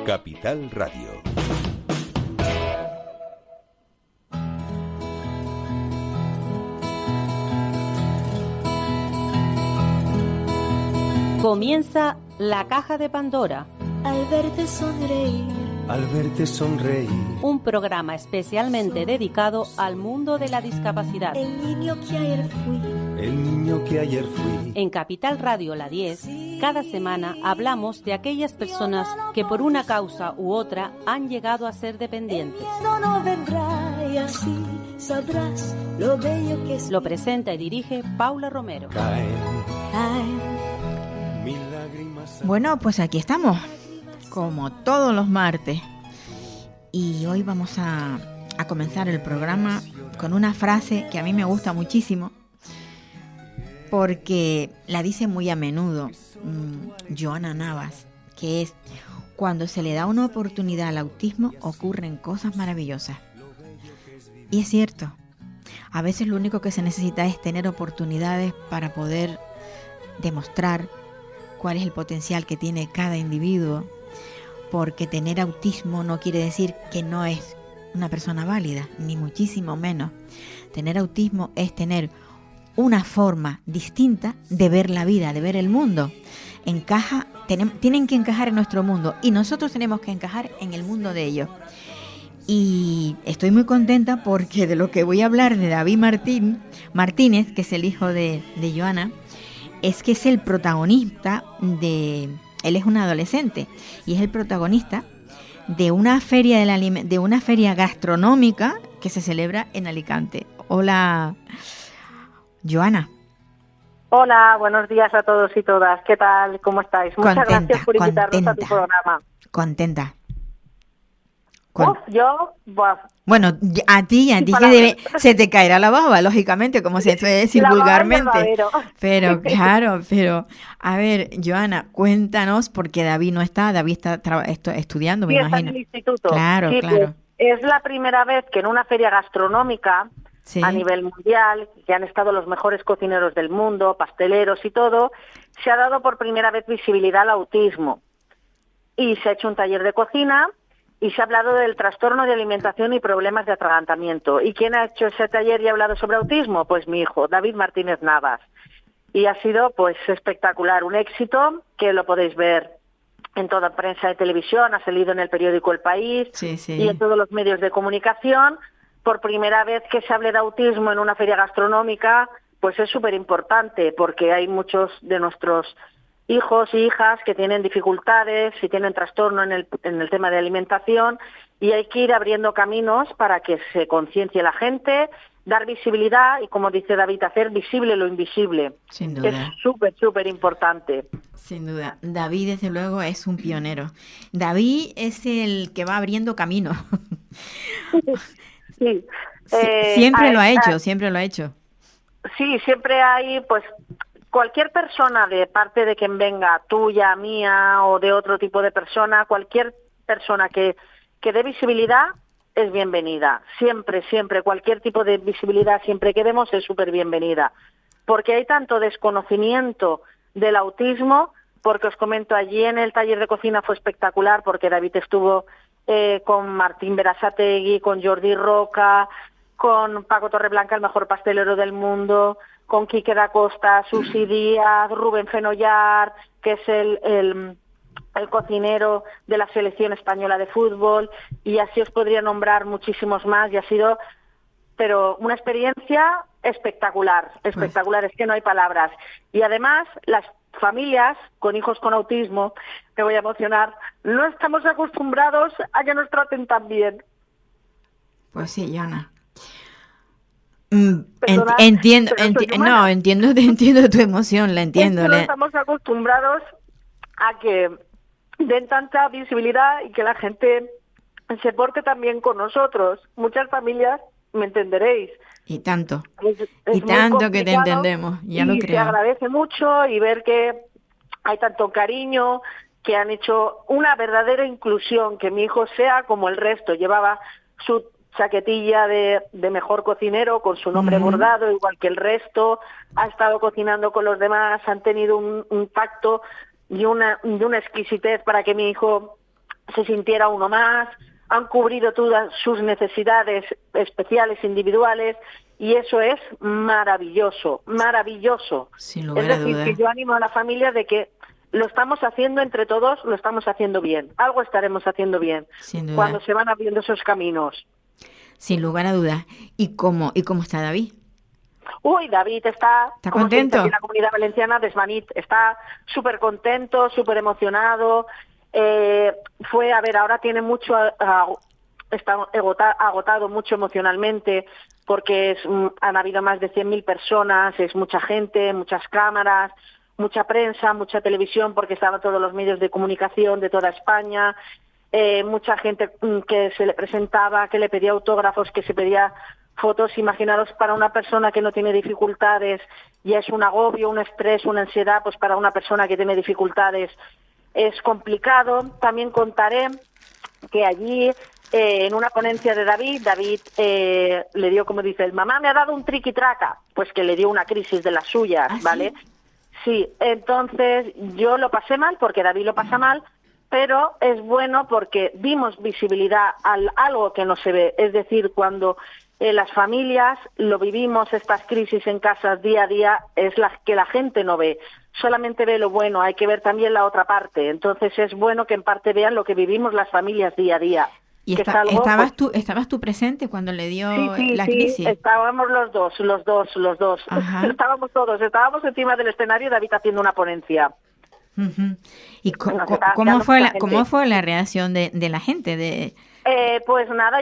Capital Radio. Comienza La Caja de Pandora. Al verte sonreír. Al verte sonreír. Un programa especialmente dedicado al mundo de la discapacidad. El niño que ayer fui. El niño que ayer fui. En Capital Radio La 10, cada semana hablamos de aquellas personas que por una causa u otra han llegado a ser dependientes. El miedo no vendrá y así sabrás lo bello que es. Lo presenta y dirige Paula Romero. Bueno, pues aquí estamos, como todos los martes. Y hoy vamos a comenzar el programa con una frase que a mí me gusta muchísimo, porque la dice muy a menudo Joana Navas, que es: cuando se le da una oportunidad al autismo ocurren cosas maravillosas. Y es cierto, a veces lo único que se necesita es tener oportunidades para poder demostrar cuál es el potencial que tiene cada individuo, porque tener autismo no quiere decir que no es una persona válida, ni muchísimo menos. Tener autismo es tener una forma distinta de ver la vida, de ver el mundo. Tienen que encajar en nuestro mundo y nosotros tenemos que encajar en el mundo de ellos. Y estoy muy contenta porque de lo que voy a hablar de David Martínez, que es el hijo de Joana, es que es el protagonista él es un adolescente y es el protagonista de una feria de una feria gastronómica que se celebra en Alicante. Hola, Joana. Hola, buenos días a todos y todas. ¿Qué tal? ¿Cómo estáis? Muchas gracias por invitarnos a tu programa. Contenta. Bueno, a ti que se te caerá la baba, lógicamente, como se suele decir vulgarmente. Pero claro, a ver, Joana, cuéntanos, porque David no está, David está estudiando, me imagino. Está en el instituto. Claro, sí, claro. Pues, es la primera vez que en una feria gastronómica a nivel mundial, que han estado los mejores cocineros del mundo, pasteleros y todo, se ha dado por primera vez visibilidad al autismo. Y se ha hecho un taller de cocina y se ha hablado del trastorno de alimentación y problemas de atragantamiento. ¿Y quién ha hecho ese taller y ha hablado sobre autismo? Pues mi hijo, David Martínez Navas. Y ha sido pues espectacular, un éxito que lo podéis ver en toda prensa de televisión, ha salido en el periódico El País y en todos los medios de comunicación. Por primera vez que se hable de autismo en una feria gastronómica, pues es súper importante, porque hay muchos de nuestros hijos y hijas que tienen dificultades y tienen trastorno en el tema de alimentación, y hay que ir abriendo caminos para que se conciencie la gente, dar visibilidad y, como dice David, hacer visible lo invisible. Sin duda. Es súper importante. Sin duda. David, desde luego, es un pionero. David es el que va abriendo camino. Sí. Siempre lo ha hecho. Sí, siempre hay, pues, cualquier persona, de parte de quien venga, tuya, mía o de otro tipo de persona, cualquier persona que dé visibilidad es bienvenida. Siempre, cualquier tipo de visibilidad, siempre que demos, es súper bienvenida. Porque hay tanto desconocimiento del autismo, porque os comento, allí en el taller de cocina fue espectacular, porque David estuvo con Martín Berasategui, con Jordi Roca, con Paco Torreblanca, el mejor pastelero del mundo, con Quique da Costa, Susi Díaz, Rubén Fenollar, que es el cocinero de la selección española de fútbol, y así os podría nombrar muchísimos más, y ha sido una experiencia espectacular, es que no hay palabras. Y además, las familias con hijos con autismo, me voy a emocionar, no estamos acostumbrados a que nos traten tan bien. Pues sí, Joana. Entiendo tu emoción, la entiendo. No estamos acostumbrados a que den tanta visibilidad y que la gente se porte también con nosotros. Muchas familias, me entenderéis. Y tanto. Es tanto que te entendemos, ya lo creo. Se agradece mucho, y ver que hay tanto cariño, que han hecho una verdadera inclusión, que mi hijo sea como el resto. Llevaba su chaquetilla de mejor cocinero con su nombre bordado, igual que el resto, ha estado cocinando con los demás, han tenido un tacto y una exquisitez para que mi hijo se sintiera uno más, han cubrido todas sus necesidades especiales, individuales, y eso es maravilloso, maravilloso. Sin lugar a Es decir, dudas. que yo animo a la familia de que lo estamos haciendo entre todos, lo estamos haciendo bien. Algo estaremos haciendo bien Sin duda. cuando se van abriendo esos caminos. Sin lugar a dudas. ¿Y cómo está David? Uy, David está como se dice contento? aquí en la Comunidad Valenciana, desvanit. Está súper contento, súper emocionado. Ahora tiene mucho, está agotado mucho emocionalmente porque han habido más de 100.000 personas, es mucha gente, muchas cámaras, mucha prensa, mucha televisión, porque estaban todos los medios de comunicación de toda España, mucha gente que se le presentaba, que le pedía autógrafos, que se pedía fotos. Imaginaros, para una persona que no tiene dificultades, ya es un agobio, un estrés, una ansiedad, pues para una persona que tiene dificultades es complicado. También contaré que allí, en una ponencia de David le dio, como dice, el mamá me ha dado un triqui-traca, pues que le dio una crisis de las suyas, ¿vale? Sí, entonces yo lo pasé mal, porque David lo pasa mal, pero es bueno porque dimos visibilidad a algo que no se ve. Es decir, cuando las familias lo vivimos, estas crisis en casas día a día, es la que la gente no ve. Solamente ve lo bueno, hay que ver también la otra parte. Entonces es bueno que en parte vean lo que vivimos las familias día a día. ¿Y que es algo, estabas tú presente cuando le dio la sí, crisis? estábamos los dos. Ajá. Estábamos todos, estábamos encima del escenario, David haciendo una ponencia. Ujú. ¿Y Nos estaba mirando mucha gente. cómo fue la reacción de la gente? Pues nada,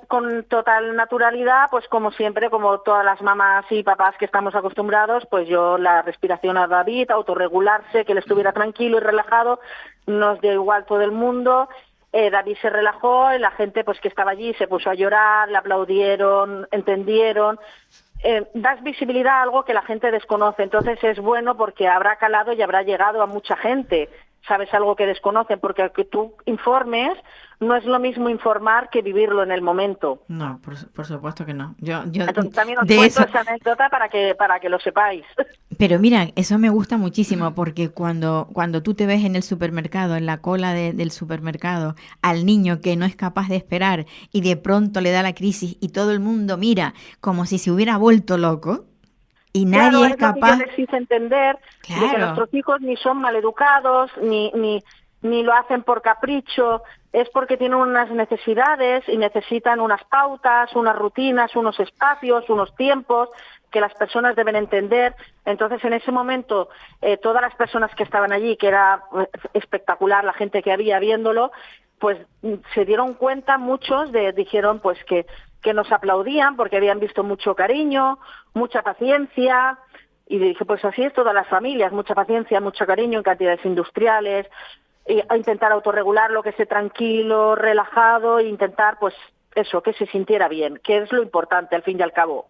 con total naturalidad, pues como siempre, como todas las mamás y papás que estamos acostumbrados, pues yo la respiración a David, autorregularse, que él estuviera tranquilo y relajado, nos dio igual todo el mundo. David se relajó y la gente pues que estaba allí se puso a llorar, le aplaudieron, entendieron. Das visibilidad a algo que la gente desconoce, entonces es bueno porque habrá calado y habrá llegado a mucha gente. Sabes algo que desconocen, porque al que tú informes no es lo mismo informar que vivirlo en el momento. No, por supuesto que no. Entonces también os de cuento eso, esa anécdota para que lo sepáis. pero mira, eso me gusta muchísimo porque cuando tú te ves en el supermercado, en la cola del supermercado, al niño que no es capaz de esperar y de pronto le da la crisis y todo el mundo mira como si se hubiera vuelto loco y nadie es capaz. Lo que yo les hice entender de que nuestros hijos ni son maleducados, ni lo hacen por capricho, es porque tienen unas necesidades y necesitan unas pautas, unas rutinas, unos espacios, unos tiempos que las personas deben entender. Entonces, en ese momento, todas las personas que estaban allí, que era espectacular la gente que había viéndolo, pues se dieron cuenta, muchos dijeron pues que nos aplaudían porque habían visto mucho cariño, mucha paciencia, y dije, pues así es todas las familias, mucha paciencia, mucho cariño en cantidades industriales, a intentar autorregularlo, que esté tranquilo, relajado, e intentar pues eso, que se sintiera bien, que es lo importante al fin y al cabo.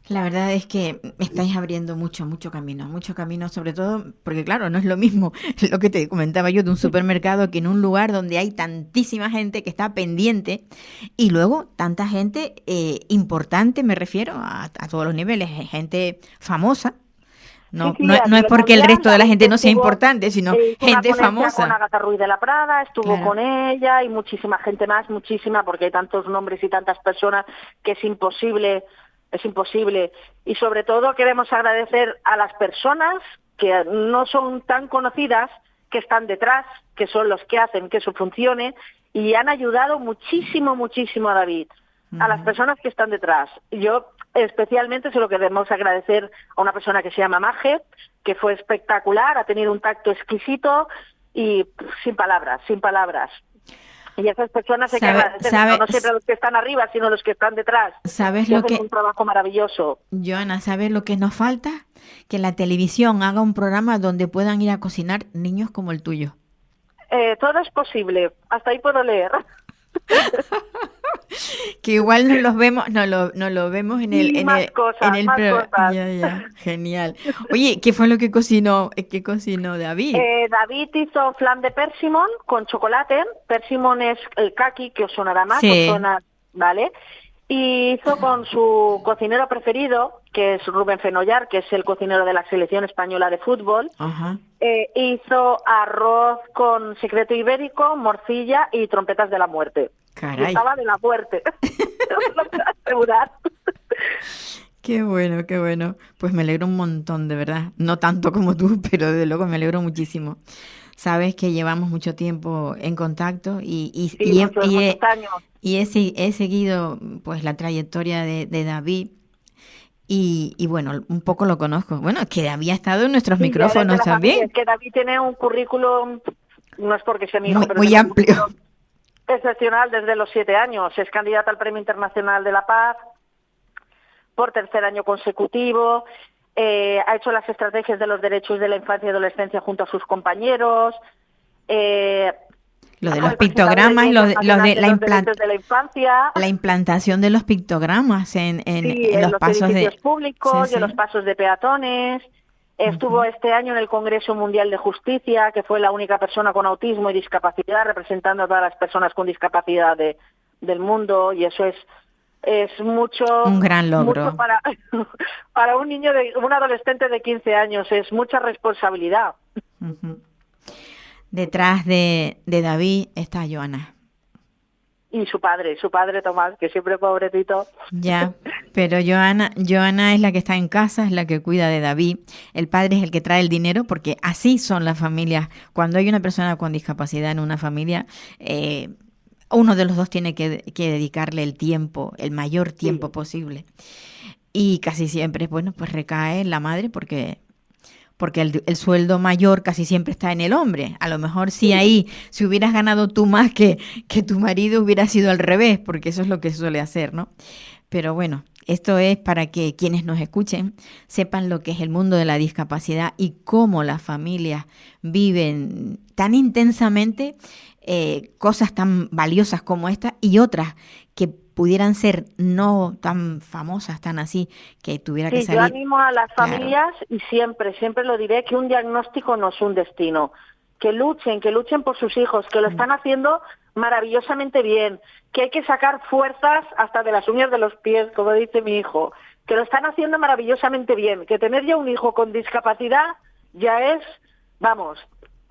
La verdad es que estáis abriendo mucho camino, sobre todo porque, claro, no es lo mismo lo que te comentaba yo de un supermercado que en un lugar donde hay tantísima gente que está pendiente y luego tanta gente importante, me refiero a todos los niveles, gente famosa. No es porque el resto de la gente no sea importante, sino gente famosa. Con Agatha Ruiz de la Prada, estuvo Claro. con ella y muchísima gente más, porque hay tantos nombres y tantas personas que es imposible. Y sobre todo queremos agradecer a las personas que no son tan conocidas, que están detrás, que son los que hacen que eso funcione y han ayudado muchísimo a David, a las personas que están detrás. Yo especialmente se lo queremos agradecer a una persona que se llama Maje, que fue espectacular, ha tenido un tacto exquisito y sin palabras. Y esas personas hay que agradecer, no siempre los que están arriba, sino los que están detrás. ¿Sabes que lo hacen que un trabajo maravilloso? Joana, ¿sabes lo que nos falta? Que la televisión haga un programa donde puedan ir a cocinar niños como el tuyo. Todo es posible, hasta ahí puedo leer. Que igual no lo vemos en el más cosas. Ya, genial. Oye, ¿qué fue lo que cocinó David? David hizo flan de persimón con chocolate. Persimón es el kaki, que os sonará más, Sí. ¿vale? Y hizo con su cocinero preferido, que es Rubén Fenollar, que es el cocinero de la selección española de fútbol. Ajá. Hizo arroz con secreto ibérico, morcilla y trompetas de la muerte. Caray. Y estaba de la muerte, lo puedo asegurar. Qué bueno, qué bueno. Pues me alegro un montón, de verdad. No tanto como tú, pero desde luego me alegro muchísimo. Sabes que llevamos mucho tiempo en contacto y muchos años. Y he seguido pues la trayectoria de David y bueno, un poco lo conozco. Bueno, que había estado en nuestros micrófonos también. Es que David tiene un currículum, no es porque sea mi hijo, pero muy amplio. Excepcional desde los 7 años. Es candidata al Premio Internacional de la Paz por 3er año consecutivo. Ha hecho las estrategias de los derechos de la infancia y adolescencia junto a sus compañeros. Lo de los pictogramas, lo de la infancia. La implantación de los pictogramas en los pasos edificios públicos sí, y en los pasos de peatones. Estuvo este año en el Congreso Mundial de Justicia, que fue la única persona con autismo y discapacidad, representando a todas las personas con discapacidad del mundo, y eso es mucho. Un gran logro. Mucho para un adolescente de 15 años, es mucha responsabilidad. Uh-huh. Detrás de David está Joana. Y su padre Tomás, que siempre pobrecito. Ya, pero Joana es la que está en casa, es la que cuida de David. El padre es el que trae el dinero, porque así son las familias. Cuando hay una persona con discapacidad en una familia, uno de los dos tiene que dedicarle el tiempo, el mayor tiempo posible. Y casi siempre, bueno, pues recae en la madre, porque el sueldo mayor casi siempre está en el hombre. A lo mejor si hubieras ganado tú más que tu marido, hubiera sido al revés, porque eso es lo que suele hacer, ¿no? Pero bueno, esto es para que quienes nos escuchen sepan lo que es el mundo de la discapacidad y cómo las familias viven tan intensamente cosas tan valiosas como esta y otras que pudieran ser no tan famosas, tan así, que tuviera que salir. Yo animo a las familias, y siempre lo diré, que un diagnóstico no es un destino. Que luchen por sus hijos, que lo están haciendo maravillosamente bien, que hay que sacar fuerzas hasta de las uñas de los pies, como dice mi hijo, que lo están haciendo maravillosamente bien, que tener ya un hijo con discapacidad ya es, vamos,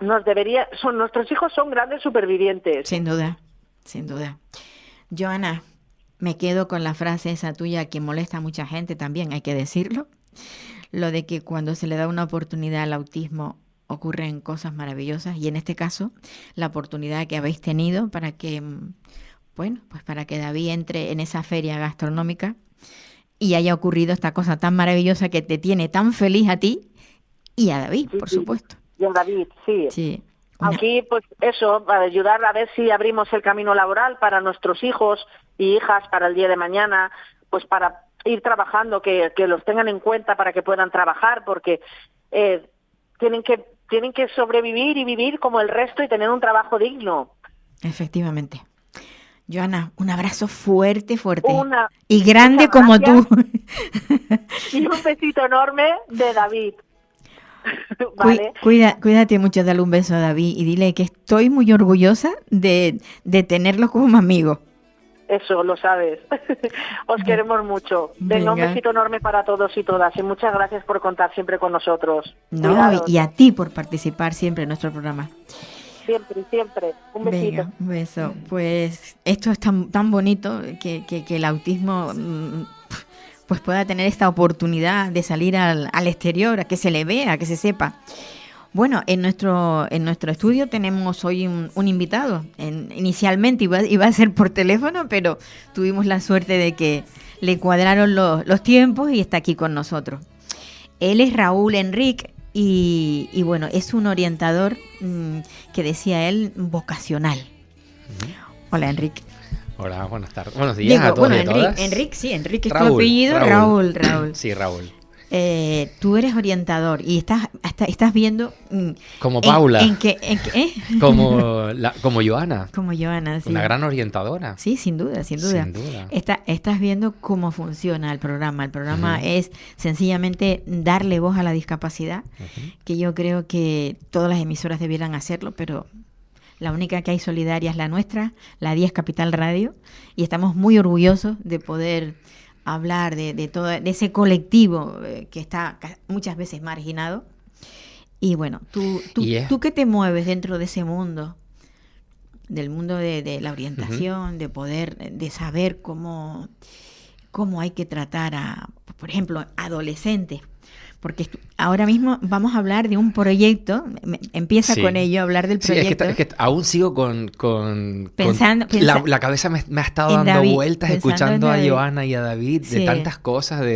nuestros hijos son grandes supervivientes. Sin duda. Joana, me quedo con la frase esa tuya que molesta a mucha gente también, hay que decirlo, lo de que cuando se le da una oportunidad al autismo ocurren cosas maravillosas, y en este caso la oportunidad que habéis tenido para que, bueno, pues para que David entre en esa feria gastronómica y haya ocurrido esta cosa tan maravillosa que te tiene tan feliz a ti y a David, por supuesto. Y a David, sí. Aquí, pues eso, para ayudar a ver si abrimos el camino laboral para nuestros hijos y hijas para el día de mañana, pues para ir trabajando, que los tengan en cuenta para que puedan trabajar, porque tienen que sobrevivir y vivir como el resto y tener un trabajo digno. Efectivamente. Joana, un abrazo fuerte y grande como tú. Y un besito enorme de David. Vale. Cuídate mucho, dale un beso a David y dile que estoy muy orgullosa de tenerlo como amigo. Eso, lo sabes. Os queremos mucho. Venga, un besito enorme para todos y todas. Y muchas gracias por contar siempre con nosotros. No, y a ti por participar siempre en nuestro programa. Siempre. Un besito. Venga, un beso. Pues esto es tan bonito que el autismo pues pueda tener esta oportunidad de salir al exterior, a que se le vea, a que se sepa. Bueno, en nuestro estudio tenemos hoy un invitado. Inicialmente iba a ser por teléfono, pero tuvimos la suerte de que le cuadraron los tiempos y está aquí con nosotros. Él es Raúl Enrique y bueno, es un orientador que decía él vocacional. Hola, Enrique. Hola, buenas tardes. Buenos días a todos y a todas. Enrique es tu apellido. Raúl. Sí, Raúl. Tú eres orientador y estás viendo como Paula, como Joana, sí. Una gran orientadora. Sí, sin duda. Estás viendo cómo funciona el programa. El programa es sencillamente darle voz a la discapacidad, que yo creo que todas las emisoras debieran hacerlo, pero la única que hay solidaria es la nuestra, la 10 Capital Radio, y estamos muy orgullosos de poder hablar de todo, de ese colectivo que está muchas veces marginado. Y bueno, tú que te mueves dentro de ese mundo, del mundo de la orientación, de poder, de saber cómo hay que tratar a, por ejemplo, adolescentes. Porque ahora mismo vamos a hablar de un proyecto, empieza con ello, a hablar del proyecto. Es que aún sigo con la cabeza me ha estado dando David, vueltas escuchando a Joana y a David de tantas cosas,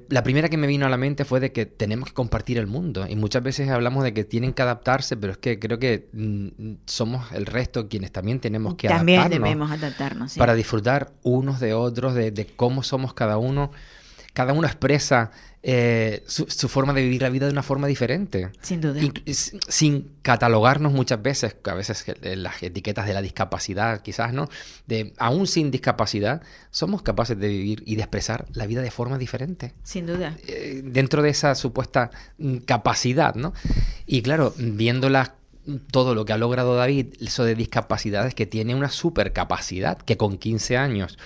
la primera que me vino a la mente fue de que tenemos que compartir el mundo, y muchas veces hablamos de que tienen que adaptarse, pero es que creo que somos el resto quienes también tenemos que también adaptarnos. Debemos adaptarnos, sí. Para disfrutar unos de otros, de cómo somos cada uno. Cada uno expresa su forma de vivir la vida de una forma diferente. Sin duda. Sin catalogarnos muchas veces, a veces las etiquetas de la discapacidad, quizás, ¿no? Aún sin discapacidad, somos capaces de vivir y de expresar la vida de forma diferente. Sin duda. Dentro de esa supuesta capacidad, ¿no? Y claro, viéndolas, todo lo que ha logrado David, eso de discapacidades, que tiene una supercapacidad, que con 15 años...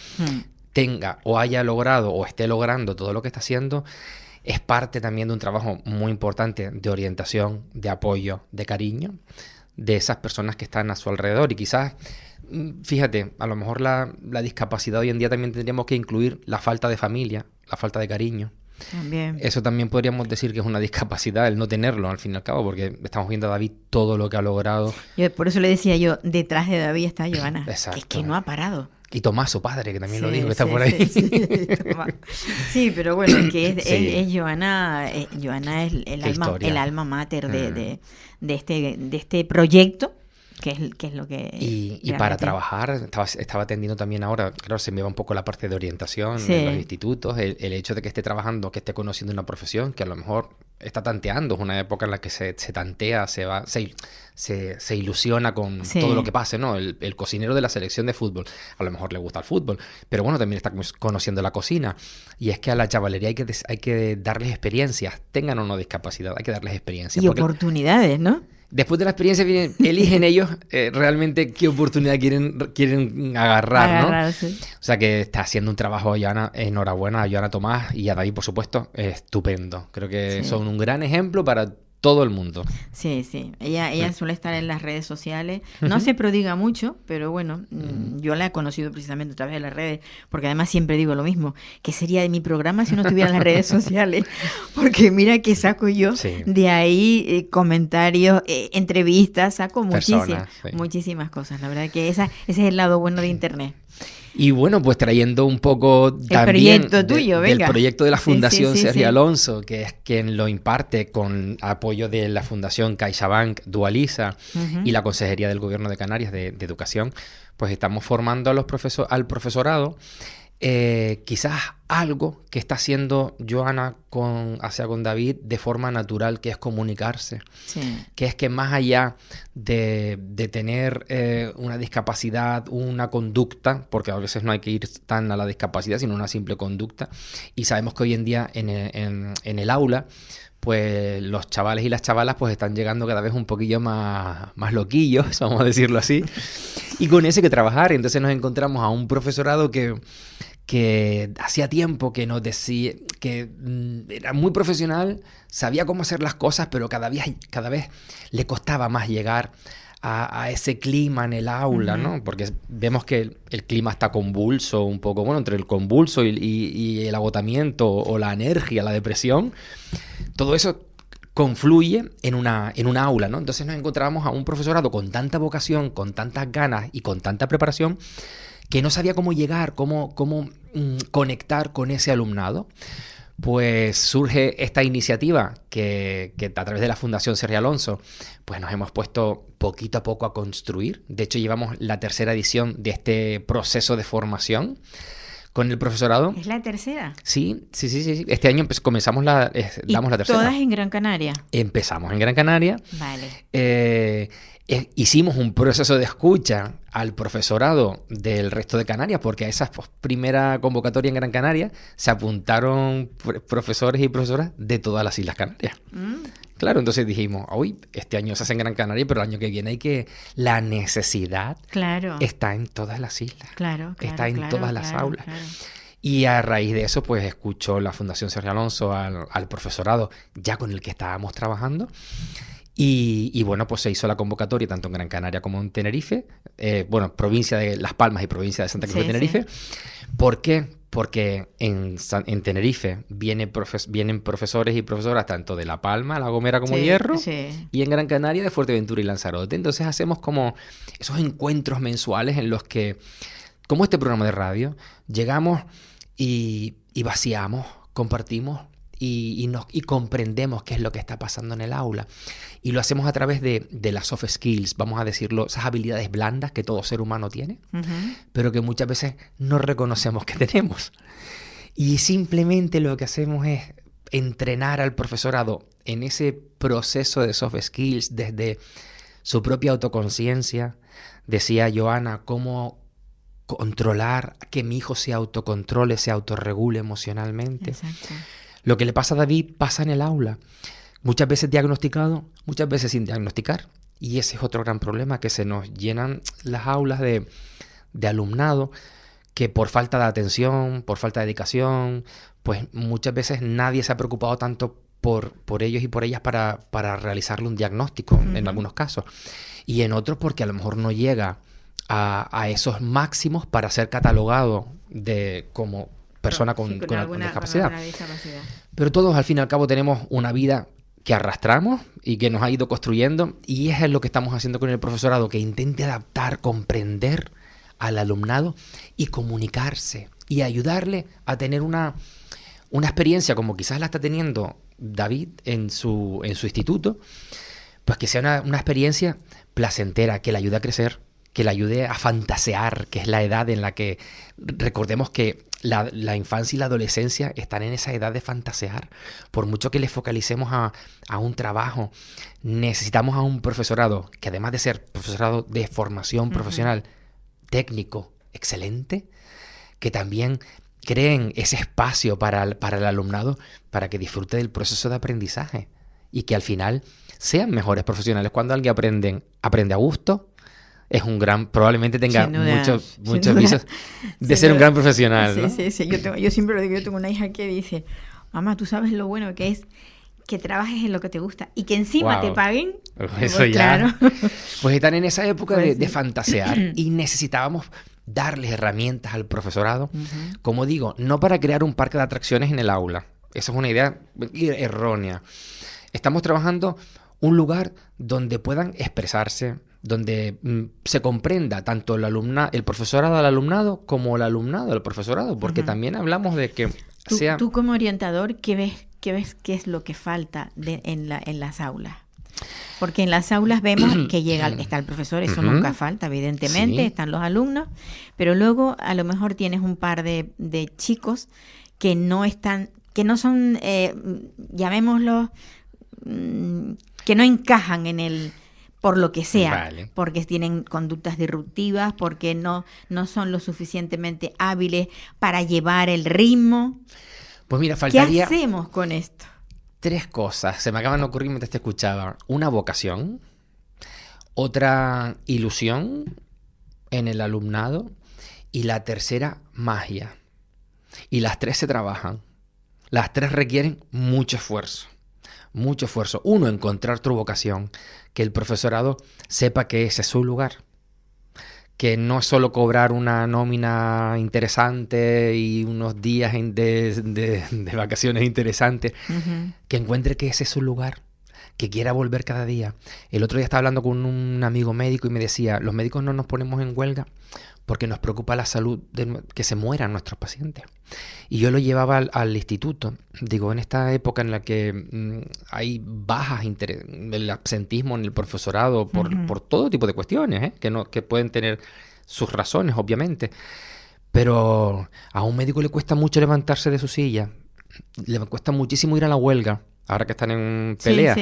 tenga o haya logrado o esté logrando todo lo que está haciendo, es parte también de un trabajo muy importante de orientación, de apoyo, de cariño de esas personas que están a su alrededor. Y quizás, fíjate, a lo mejor la discapacidad hoy en día también tendríamos que incluir la falta de familia, la falta de cariño. También. Eso también podríamos decir que es una discapacidad, el no tenerlo, al fin y al cabo, porque estamos viendo a David todo lo que ha logrado. Por eso le decía yo, detrás de David está Joana. Exacto. Es que no ha parado. Y Tomás, su padre, que también lo dijo, que está por ahí. Sí, pero bueno, es que es Joana. Joana es el alma mater de este proyecto, que es lo que... Y para trabajar, estaba atendiendo también ahora, claro, se me va un poco la parte de orientación en los institutos, el hecho de que esté trabajando, que esté conociendo una profesión, que a lo mejor está tanteando, es una época en la que se tantea, se ilusiona con todo lo que pase, ¿no? El cocinero de la selección de fútbol, a lo mejor le gusta el fútbol, pero bueno, también está conociendo la cocina. Y es que a la chavalería hay que darles experiencias, tengan o no discapacidad, hay que darles experiencias. Y oportunidades, ¿no? Después de la experiencia eligen ellos realmente qué oportunidad quieren agarrar, ¿no? Sí. O sea que está haciendo un trabajo, Joana, enhorabuena a Joana Tomás y a David, por supuesto, estupendo. Creo que son un gran ejemplo para todo el mundo. Sí. Ella suele estar en las redes sociales. No se prodiga mucho, pero bueno, yo la he conocido precisamente a través de las redes, porque además siempre digo lo mismo, ¿qué sería de mi programa si no estuviera en las redes sociales? Porque mira que saco yo de ahí comentarios, entrevistas, saco muchísimas cosas. La verdad que ese es el lado bueno de Internet. Y bueno, pues trayendo un poco también del proyecto de la Fundación Sergio Alonso, que es quien lo imparte con apoyo de la Fundación CaixaBank Dualiza y la Consejería del Gobierno de Canarias de Educación, pues estamos formando al profesorado. Quizás algo que está haciendo Joana con David de forma natural, que es comunicarse, que es que más allá de tener una discapacidad, una conducta, porque a veces no hay que ir tan a la discapacidad, sino una simple conducta, y sabemos que hoy en día en el aula, pues los chavales y las chavalas pues están llegando cada vez un poquillo más loquillos, vamos a decirlo así, y con eso hay que trabajar. Y entonces nos encontramos a un profesorado que hacía tiempo que nos decía que era muy profesional, sabía cómo hacer las cosas, pero cada vez le costaba más llegar a ese clima en el aula, ¿no? Porque vemos que el clima está convulso un poco, bueno, entre el convulso y el agotamiento o la alergia, la depresión, todo eso confluye en una aula, ¿no? Entonces nos encontrábamos a un profesorado con tanta vocación, con tantas ganas y con tanta preparación, que no sabía cómo llegar, cómo conectar con ese alumnado. Pues surge esta iniciativa que a través de la Fundación Sergio Alonso pues nos hemos puesto poquito a poco a construir. De hecho, llevamos la 3ª edición de este proceso de formación con el profesorado. ¿Es la 3ª? Sí. Este año damos la 3ª. ¿Todas en Gran Canaria? Empezamos en Gran Canaria. Vale. Hicimos un proceso de escucha al profesorado del resto de Canarias, porque a esa primera convocatoria en Gran Canaria se apuntaron profesores y profesoras de todas las Islas Canarias. Claro, entonces dijimos, este año se hace en Gran Canaria, pero el año que viene la necesidad está en todas las islas, está en todas las aulas. Claro. Y a raíz de eso, pues escuchó la Fundación Sergio Alonso al profesorado ya con el que estábamos trabajando. Y bueno, pues se hizo la convocatoria tanto en Gran Canaria como en Tenerife, provincia de Las Palmas y provincia de Santa Cruz de Tenerife. ¿Por qué? Porque en Tenerife vienen profesores y profesoras tanto de La Palma, La Gomera como Hierro, y en Gran Canaria de Fuerteventura y Lanzarote. Entonces hacemos como esos encuentros mensuales en los que, como este programa de radio, llegamos y vaciamos, compartimos y comprendemos qué es lo que está pasando en el aula. Y lo hacemos a través de las soft skills, vamos a decirlo, esas habilidades blandas que todo ser humano tiene, pero que muchas veces no reconocemos que tenemos. Y simplemente lo que hacemos es entrenar al profesorado en ese proceso de soft skills desde su propia autoconciencia. Decía Joana, cómo controlar, que mi hijo se autocontrole, se autorregule emocionalmente. Exacto. Lo que le pasa a David pasa en el aula. Muchas veces diagnosticado, muchas veces sin diagnosticar. Y ese es otro gran problema, que se nos llenan las aulas de alumnado que por falta de atención, por falta de dedicación, pues muchas veces nadie se ha preocupado tanto por ellos y por ellas para realizarle un diagnóstico en algunos casos. Y en otros porque a lo mejor no llega a esos máximos para ser catalogado como persona con alguna discapacidad. Pero todos al fin y al cabo tenemos una vida que arrastramos y que nos ha ido construyendo, y eso es lo que estamos haciendo con el profesorado, que intente adaptar, comprender al alumnado y comunicarse y ayudarle a tener una experiencia como quizás la está teniendo David en su instituto, pues que sea una experiencia placentera, que le ayude a crecer, que le ayude a fantasear, que es la edad en la que, recordemos que la infancia y la adolescencia están en esa edad de fantasear. Por mucho que le focalicemos a un trabajo, necesitamos a un profesorado que, además de ser profesorado de formación profesional, técnico, excelente, que también creen ese espacio para el alumnado para que disfrute del proceso de aprendizaje y que al final sean mejores profesionales. Cuando alguien aprende a gusto, es probablemente tenga muchos visos de ser un gran profesional, ¿no? Sí. Yo siempre lo digo, yo tengo una hija que dice, mamá, ¿tú sabes lo bueno que es que trabajes en lo que te gusta y que encima te paguen? Eso ya. Claro. Pues están en esa época de fantasear y necesitábamos darles herramientas al profesorado, como digo, no para crear un parque de atracciones en el aula. Esa es una idea errónea. Estamos trabajando un lugar donde puedan expresarse, donde se comprenda tanto el profesorado al alumnado como el alumnado al profesorado, porque también hablamos de que tú como orientador, ¿qué ves qué es lo que falta en las aulas? Porque en las aulas vemos que está el profesor, eso nunca falta, evidentemente, están los alumnos, pero luego a lo mejor tienes un par de chicos que no son, llamémoslo, que no encajan en el, por lo que sea, porque tienen conductas disruptivas, porque no son lo suficientemente hábiles para llevar el ritmo. Pues mira, faltaría... ¿Qué hacemos con esto? 3 cosas se me acaban de ocurrir mientras te escuchaba. Una, vocación. Otra, ilusión en el alumnado. Y la tercera, magia. Y las 3 se trabajan. Las 3 requieren mucho esfuerzo. Mucho esfuerzo. 1, encontrar tu vocación. Que el profesorado sepa que ese es su lugar. Que no es solo cobrar una nómina interesante y unos días de vacaciones interesantes. Que encuentre que ese es su lugar. Que quiera volver cada día. El otro día estaba hablando con un amigo médico y me decía, los médicos no nos ponemos en huelga porque nos preocupa la salud, que se mueran nuestros pacientes. Y yo lo llevaba al instituto. Digo, en esta época en la que hay bajas, el absentismo en el profesorado por todo tipo de cuestiones, que pueden tener sus razones, obviamente. Pero a un médico le cuesta mucho levantarse de su silla. Le cuesta muchísimo ir a la huelga. Ahora que están en pelea,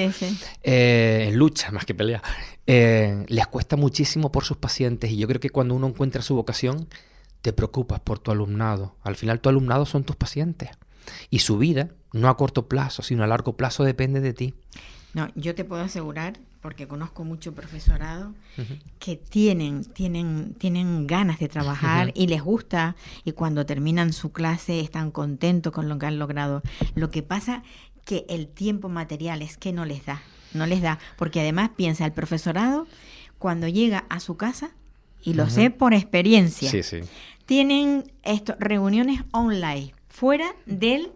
en lucha más que pelea, les cuesta muchísimo por sus pacientes. Y yo creo que cuando uno encuentra su vocación, te preocupas por tu alumnado. Al final tu alumnado son tus pacientes. Y su vida, no a corto plazo, sino a largo plazo, depende de ti. No, yo te puedo asegurar, porque conozco mucho profesorado, que tienen ganas de trabajar y les gusta, y cuando terminan su clase están contentos con lo que han logrado. Lo que pasa que el tiempo material es que no les da, porque además piensa el profesorado, cuando llega a su casa, y lo sé por experiencia, tienen reuniones online, fuera del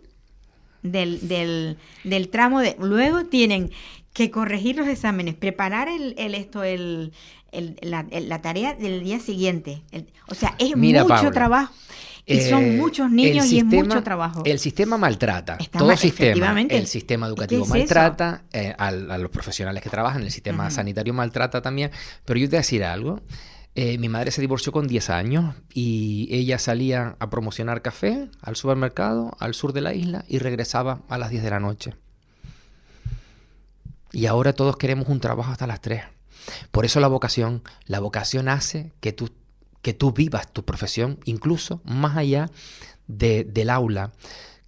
tramo de... Luego tienen que corregir los exámenes, preparar la tarea del día siguiente. O sea, es mucho Paula, trabajo. Y son muchos niños y es mucho trabajo. El sistema maltrata. Todo sistema. El sistema educativo maltrata a los profesionales que trabajan. El sistema sanitario maltrata también. Pero yo te voy a decir algo. Mi madre se divorció con 10 años y ella salía a promocionar café al supermercado, al sur de la isla, y regresaba a las 10 de la noche. Y ahora todos queremos un trabajo hasta las 3. Por eso la vocación hace que tú vivas tu profesión, incluso más allá del aula,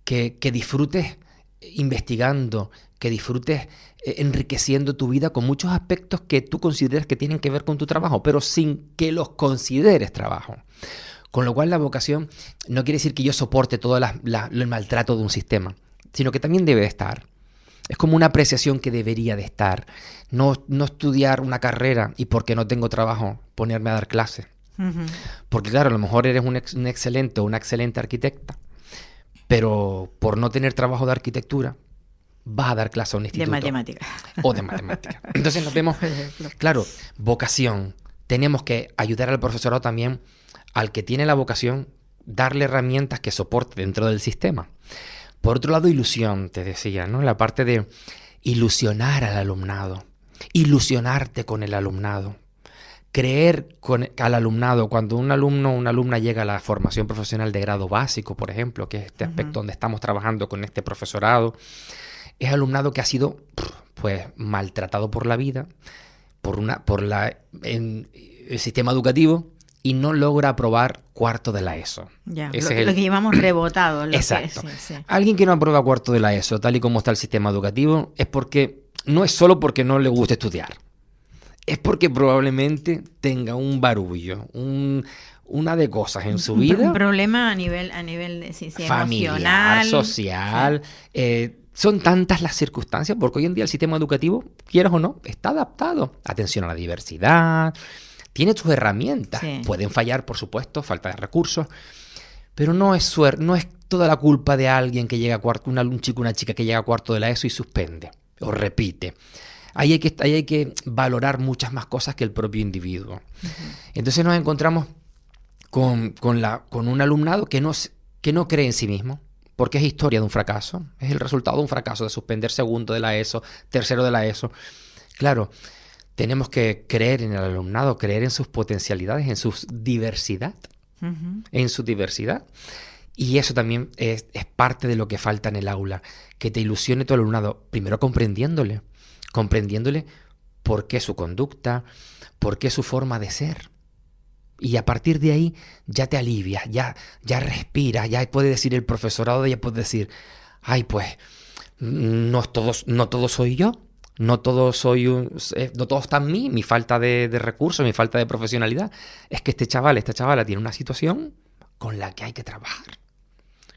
que disfrutes investigando, que disfrutes enriqueciendo tu vida con muchos aspectos que tú consideras que tienen que ver con tu trabajo, pero sin que los consideres trabajo. Con lo cual la vocación no quiere decir que yo soporte todo el maltrato de un sistema, sino que también debe de estar. Es como una apreciación que debería de estar. No estudiar una carrera y porque no tengo trabajo ponerme a dar clases. Porque claro, a lo mejor eres un excelente o una excelente arquitecta, pero por no tener trabajo de arquitectura vas a dar clase a un instituto. De matemáticas. O de matemáticas. Entonces nos vemos, claro, vocación. Tenemos que ayudar al profesorado también, al que tiene la vocación, darle herramientas que soporte dentro del sistema. Por otro lado, ilusión, te decía, ¿no? La parte de ilusionar al alumnado, ilusionarte con el alumnado, creer al alumnado. Cuando un alumno o una alumna llega a la formación profesional de grado básico, por ejemplo, que es este aspecto donde estamos trabajando con este profesorado, es alumnado que ha sido pues maltratado por la vida, el sistema educativo, y no logra aprobar cuarto de la ESO. Ya, lo que llamamos rebotado. Exacto. Sí. Alguien que no aprueba cuarto de la ESO, tal y como está el sistema educativo, no es solo porque no le guste estudiar. Es porque probablemente tenga un barullo, una de cosas en su vida. Un problema a nivel familiar, emocional, social. Son tantas las circunstancias, porque hoy en día el sistema educativo, quieras o no, está adaptado. Atención a la diversidad, tiene sus herramientas. Sí. Pueden fallar, por supuesto, falta de recursos, pero no es toda la culpa de alguien que llega a cuarto, un chico, una chica que llega a cuarto de la ESO y suspende o repite. Ahí hay que valorar muchas más cosas que el propio individuo. Entonces nos encontramos con un alumnado que no cree en sí mismo, porque es historia de un fracaso, es el resultado de un fracaso, de suspender segundo de la ESO, tercero de la ESO. Claro, tenemos que creer en el alumnado, creer en sus potencialidades, en su diversidad, Y eso también es parte de lo que falta en el aula, que te ilusione tu alumnado, primero comprendiéndole por qué su conducta, por qué su forma de ser. Y a partir de ahí ya te alivias, ya respiras, ya puede decir el profesorado, ya puede decir, ay, pues, no todo soy yo, no todo está en mí, mi falta de recursos, mi falta de profesionalidad. Es que esta chavala tiene una situación con la que hay que trabajar,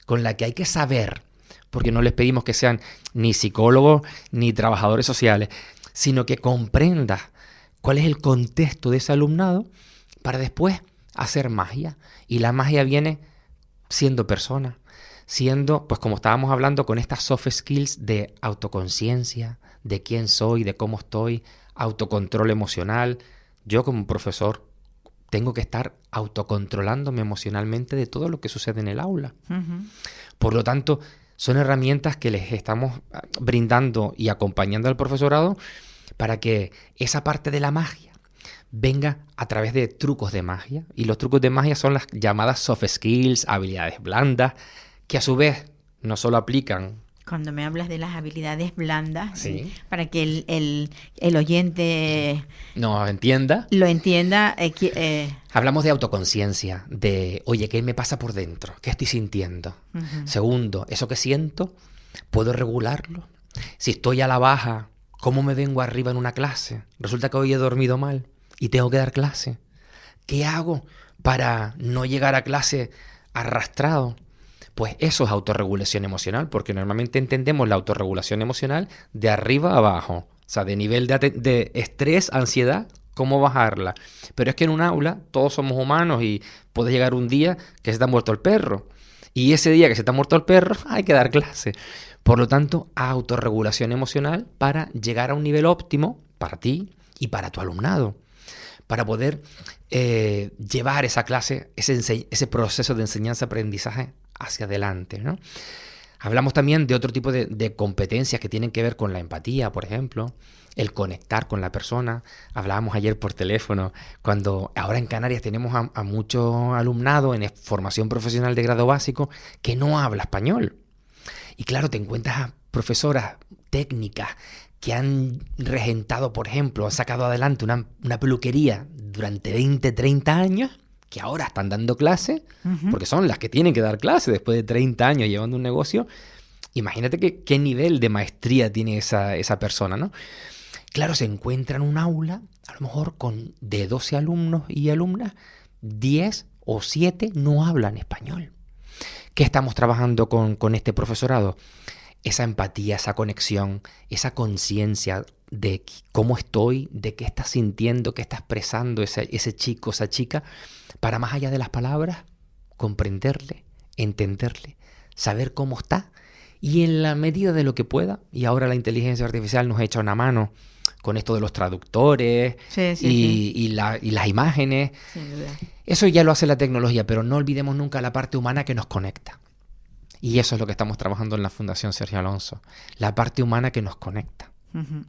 con la que hay que saber, porque no les pedimos que sean ni psicólogos ni trabajadores sociales, sino que comprendas cuál es el contexto de ese alumnado para después hacer magia. Y la magia viene siendo persona, siendo, pues como estábamos hablando, con estas soft skills de autoconciencia, de quién soy, de cómo estoy, autocontrol emocional. Yo como profesor tengo que estar autocontrolándome emocionalmente de todo lo que sucede en el aula. Por lo tanto, son herramientas que les estamos brindando y acompañando al profesorado para que esa parte de la magia venga a través de trucos de magia. Y los trucos de magia son las llamadas soft skills, habilidades blandas, que a su vez no solo aplican. Cuando me hablas de las habilidades blandas, ¿sí? Para que el oyente lo entienda. Hablamos de autoconciencia, de, oye, ¿qué me pasa por dentro? ¿Qué estoy sintiendo? Segundo, eso que siento, ¿puedo regularlo? Si estoy a la baja ¿Cómo me vengo arriba en una clase? Resulta que hoy he dormido mal y tengo que dar clase. ¿Qué hago para no llegar a clase arrastrado? Pues eso es autorregulación emocional, porque normalmente entendemos la autorregulación emocional de arriba a abajo. O sea, de nivel de estrés, ansiedad, cómo bajarla. Pero es que en un aula todos somos humanos y puede llegar un día que se te ha muerto el perro. Y ese día que se te ha muerto el perro hay que dar clase. Por lo tanto, autorregulación emocional para llegar a un nivel óptimo para ti y para tu alumnado. Para poder llevar esa clase, ese proceso de enseñanza-aprendizaje hacia adelante, ¿no? Hablamos también de otro tipo de competencias que tienen que ver con la empatía, por ejemplo, el conectar con la persona. Hablábamos ayer por teléfono, cuando ahora en Canarias tenemos a mucho alumnado en formación profesional de grado básico que no habla español. Y claro, te encuentras a profesoras técnicas que han regentado, por ejemplo, han sacado adelante una peluquería durante 20, 30 años, que ahora están dando clases, porque son las que tienen que dar clases después de 30 años llevando un negocio. Imagínate qué nivel de maestría tiene esa persona, ¿no? Claro, se encuentra en un aula, a lo mejor de 12 alumnos y alumnas, 10 o 7 no hablan español. ¿Qué estamos trabajando con este profesorado? Esa empatía, esa conexión, esa conciencia de cómo estoy, de qué está sintiendo, qué está expresando ese chico, esa chica, para más allá de las palabras, comprenderle, entenderle, saber cómo está y en la medida de lo que pueda, y ahora la inteligencia artificial nos echa una mano con esto de los traductores y las imágenes. Eso ya lo hace la tecnología, pero no olvidemos nunca la parte humana que nos conecta. Y eso es lo que estamos trabajando en la Fundación Sergio Alonso, la parte humana que nos conecta.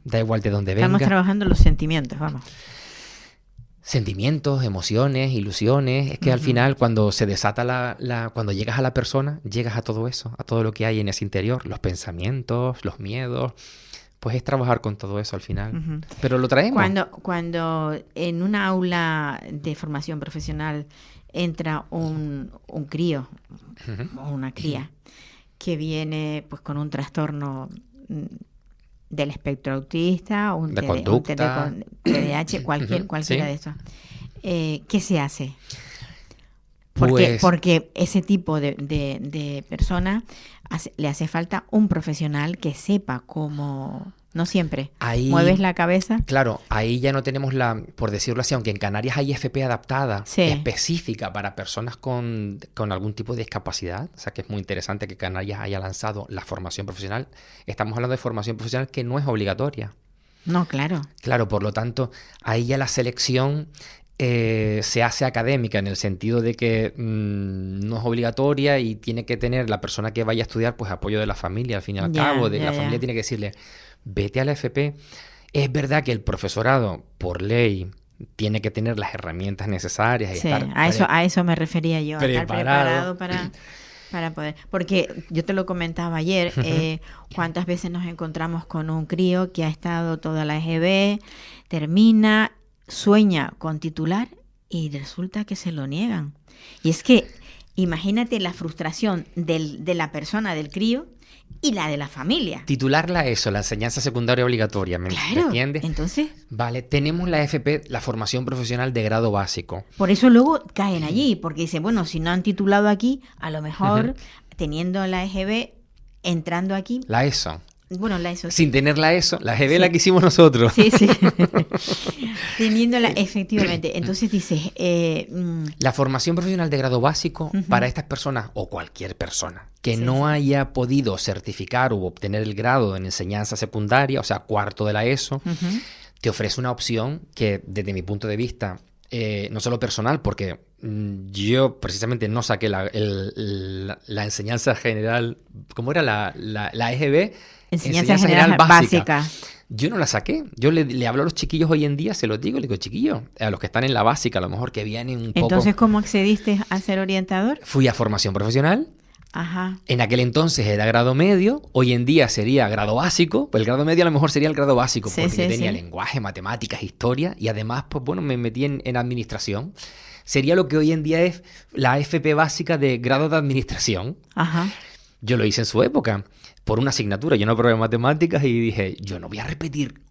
Da igual de dónde venga. Estamos trabajando los sentimientos, vamos. Sentimientos, emociones, ilusiones. Es que al final, cuando se desata cuando llegas a la persona, llegas a todo eso, a todo lo que hay en ese interior, los pensamientos, los miedos. Pues es trabajar con todo eso al final. Pero lo traemos. Cuando en una aula de formación profesional entra un crío o una cría que viene pues con un trastorno del espectro autista o un TDAH, cualquiera de estos, ¿qué se hace? Porque ese tipo de persona le hace falta un profesional que sepa cómo. No siempre. Ahí, ¿mueves la cabeza? Claro, ahí ya no tenemos por decirlo así, aunque en Canarias hay FP adaptada, específica para personas con algún tipo de discapacidad. O sea que es muy interesante que Canarias haya lanzado la formación profesional. Estamos hablando de formación profesional que no es obligatoria. No, claro. Claro, por lo tanto, ahí ya la selección se hace académica en el sentido de que no es obligatoria y tiene que tener la persona que vaya a estudiar pues apoyo de la familia, al fin y al cabo. La familia tiene que decirle, vete a la FP. Es verdad que el profesorado, por ley, tiene que tener las herramientas necesarias. Y estar a eso me refería yo, a estar preparado para poder. Porque yo te lo comentaba ayer, cuántas veces nos encontramos con un crío que ha estado toda la EGB, termina, sueña con titular y resulta que se lo niegan. Y es que imagínate la frustración de la persona, del crío, y la de la familia. Titularla eso, la enseñanza secundaria obligatoria, ¿me entiendes? Entonces, vale, tenemos la FP, la formación profesional de grado básico. Por eso luego caen allí, porque dicen, bueno, si no han titulado aquí, a lo mejor teniendo la EGB, entrando aquí. La ESO. Bueno, la ESO. Sin tener la ESO, la EGB la que hicimos nosotros. Sí. Teniéndola, efectivamente. Entonces dices... la formación profesional de grado básico para estas personas, o cualquier persona, que no haya podido certificar u obtener el grado en enseñanza secundaria, o sea, cuarto de la ESO, te ofrece una opción que, desde mi punto de vista, no solo personal, porque yo precisamente no saqué la enseñanza general, ¿cómo era? La EGB... Enseñanza general básica. Yo no la saqué. Yo le hablo a los chiquillos hoy en día, se los digo, le digo, chiquillos, a los que están en la básica, a lo mejor que vienen un poco... Entonces, ¿cómo accediste a ser orientador? Fui a formación profesional. Ajá. En aquel entonces era grado medio, hoy en día sería grado básico, pues el grado medio a lo mejor sería el grado básico, porque yo tenía lenguaje, matemáticas, historia, y además, pues bueno, me metí en administración. Sería lo que hoy en día es la FP básica de grado de administración. Ajá. Yo lo hice en su época. por una asignatura. Yo no probé matemáticas y dije, yo no voy a repetir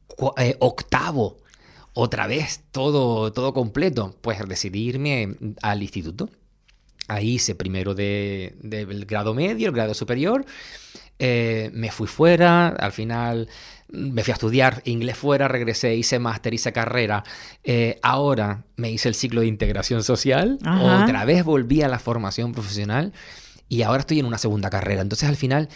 octavo otra vez, todo completo. Pues decidí irme al instituto. Ahí hice primero del grado medio, el grado superior. Me fui fuera, al final me fui a estudiar inglés fuera, regresé, hice máster, hice carrera. Ahora me hice el ciclo de integración social. Ajá. Otra vez volví a la formación profesional y ahora estoy en una segunda carrera. Entonces, al final,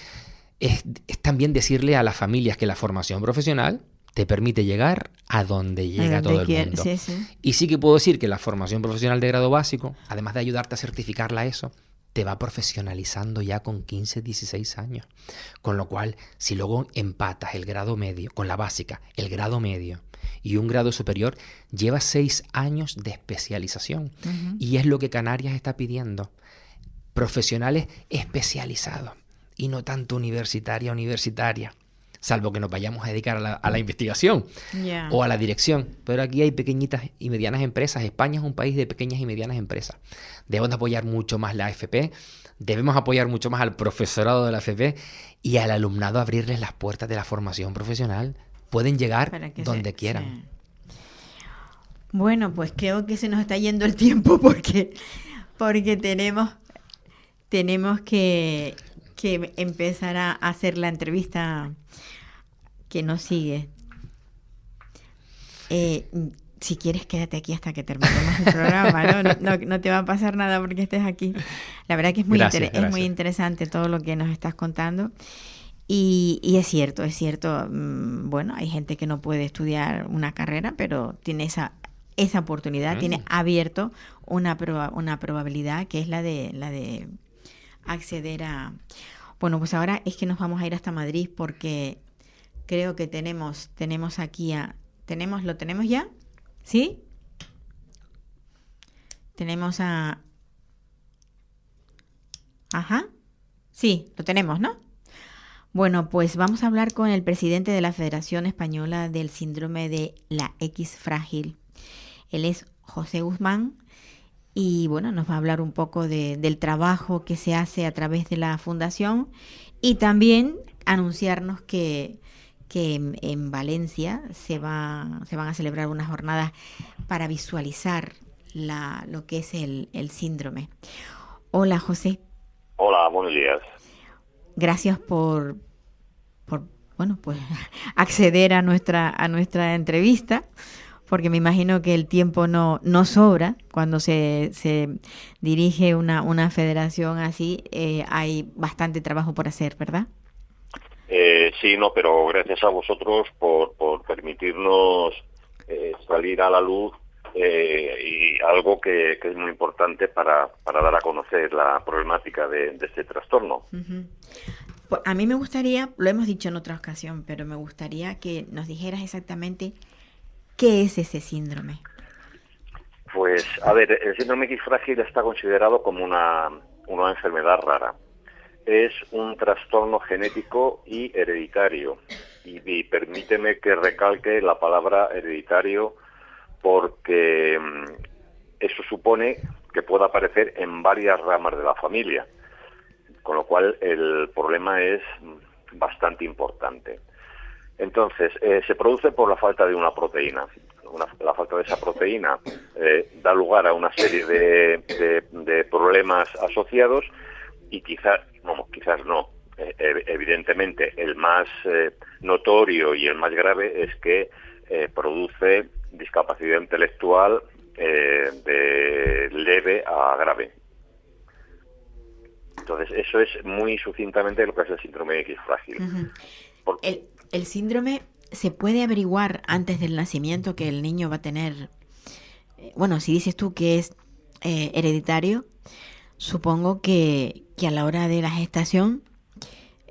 es también decirle a las familias que la formación profesional te permite llegar a donde llega todo el mundo. Sí, sí. Y sí que puedo decir que la formación profesional de grado básico, además de ayudarte a certificarla eso, te va profesionalizando ya con 15, 16 años. Con lo cual, si luego empatas el grado medio con la básica, el grado medio y un grado superior, llevas 6 años de especialización. Uh-huh. Y es lo que Canarias está pidiendo. Profesionales especializados y no tanto universitaria. Salvo que nos vayamos a dedicar a la investigación o a la dirección. Pero aquí hay pequeñitas y medianas empresas. España es un país de pequeñas y medianas empresas. Debemos apoyar mucho más la AFP, debemos apoyar mucho más al profesorado de la AFP y al alumnado, abrirles las puertas de la formación profesional. Pueden llegar donde quieran. Sí. Bueno, pues creo que se nos está yendo el tiempo porque tenemos que empezar a hacer la entrevista que nos sigue. Si quieres, quédate aquí hasta que terminemos el programa. No te va a pasar nada porque estés aquí. La verdad que es muy interesante todo lo que nos estás contando. Y es cierto. Bueno, hay gente que no puede estudiar una carrera, pero tiene esa oportunidad, tiene abierto una probabilidad que es la de acceder a... Bueno, pues ahora es que nos vamos a ir hasta Madrid porque creo que tenemos aquí ¿lo tenemos ya? ¿Sí? Tenemos a... Ajá. Sí, lo tenemos, ¿no? Bueno, pues vamos a hablar con el presidente de la Federación Española del Síndrome de la X Frágil. Él es José Guzmán. Y bueno, nos va a hablar un poco del trabajo que se hace a través de la fundación y también anunciarnos que en Valencia se van a celebrar unas jornadas para visualizar lo que es el síndrome. Hola, José. Hola, buenos días. Gracias por pues acceder a nuestra entrevista. Porque me imagino que el tiempo no sobra cuando se dirige una federación así, hay bastante trabajo por hacer, ¿verdad? Sí, pero gracias a vosotros por permitirnos salir a la luz y algo que es muy importante para dar a conocer la problemática de este trastorno. Uh-huh. Pues a mí me gustaría, lo hemos dicho en otra ocasión, pero me gustaría que nos dijeras exactamente ¿qué es ese síndrome? Pues, a ver, el síndrome X frágil está considerado como una enfermedad rara. Es un trastorno genético y hereditario. Y permíteme que recalque la palabra hereditario porque eso supone que puede aparecer en varias ramas de la familia. Con lo cual, el problema es bastante importante. Entonces, se produce por la falta de una proteína. La falta de esa proteína da lugar a una serie de problemas asociados y quizás no. Evidentemente, el más notorio y el más grave es que produce discapacidad intelectual de leve a grave. Entonces, eso es muy sucintamente lo que es el síndrome X frágil. Uh-huh. ¿El síndrome se puede averiguar antes del nacimiento que el niño va a tener? Bueno, si dices tú que es hereditario, supongo que a la hora de la gestación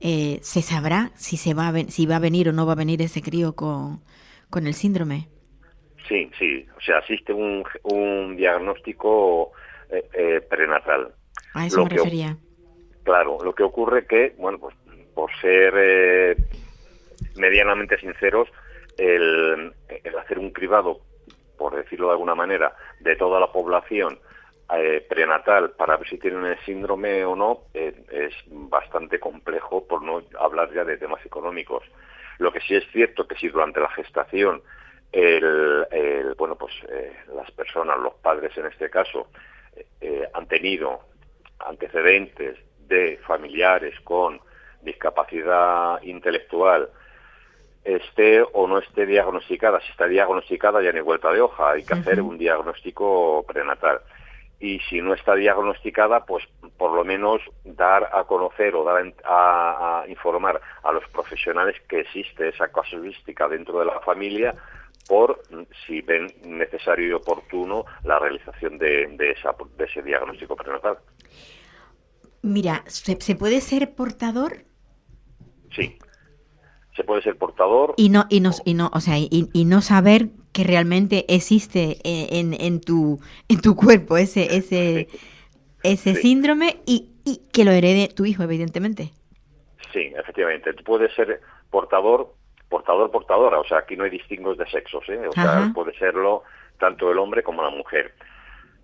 se sabrá si va a venir o no va a venir ese crío con el síndrome. Sí. O sea, existe un diagnóstico prenatal. A eso me refería. Claro, lo que ocurre que, bueno, pues por ser medianamente sinceros, el hacer un cribado, por decirlo de alguna manera, de toda la población prenatal para ver si tienen el síndrome o no es bastante complejo, por no hablar ya de temas económicos. Lo que sí es cierto que si durante la gestación las personas, los padres en este caso, han tenido antecedentes de familiares con discapacidad intelectual, esté o no esté diagnosticada. Si está diagnosticada ya no hay vuelta de hoja, hay que hacer un diagnóstico prenatal. Y si no está diagnosticada, pues por lo menos dar a conocer o dar a informar a los profesionales que existe esa casuística dentro de la familia, por si ven necesario y oportuno la realización de ese diagnóstico prenatal. Mira, ¿se puede ser portador? Sí, se puede ser portador y no saber que realmente existe en tu cuerpo ese síndrome y que lo herede tu hijo, evidentemente. Sí, efectivamente. Tú puedes ser portadora, o sea, aquí no hay distingos de sexos, o sea, puede serlo tanto el hombre como la mujer.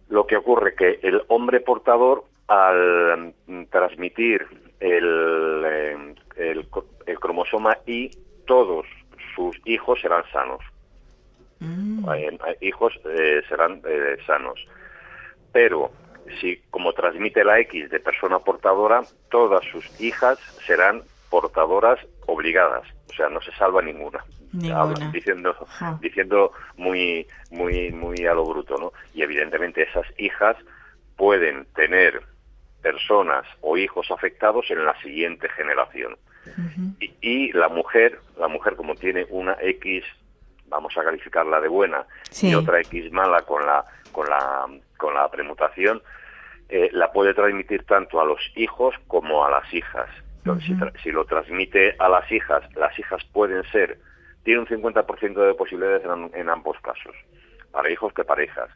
Lo que ocurre que el hombre portador, al transmitir el cromosoma Y, todos sus hijos serán sanos. Hijos serán sanos. Pero si, como transmite la X de persona portadora, todas sus hijas serán portadoras obligadas. O sea, no se salva ninguna. Diciendo muy a lo bruto, ¿no? Y evidentemente esas hijas pueden tener personas o hijos afectados en la siguiente generación. Y la mujer como tiene una X, vamos a calificarla de buena, y otra X mala con la premutación, la puede transmitir tanto a los hijos como a las hijas. Entonces, si lo transmite a las hijas tiene un 50% de posibilidades en ambos casos, para hijos que para hijas.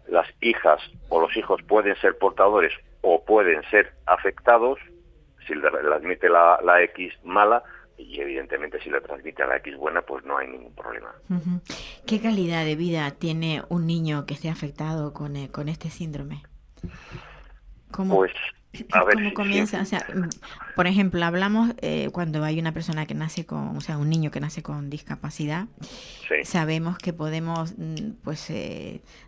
Las hijas o los hijos pueden ser portadores o pueden ser afectados si le transmite la X mala, y evidentemente si le transmite a la X buena, pues no hay ningún problema. ¿Qué calidad de vida tiene un niño que esté afectado con este síndrome? ¿Cómo comienza? O sea, por ejemplo, hablamos cuando hay una persona que nace un niño que nace con discapacidad, sabemos que podemos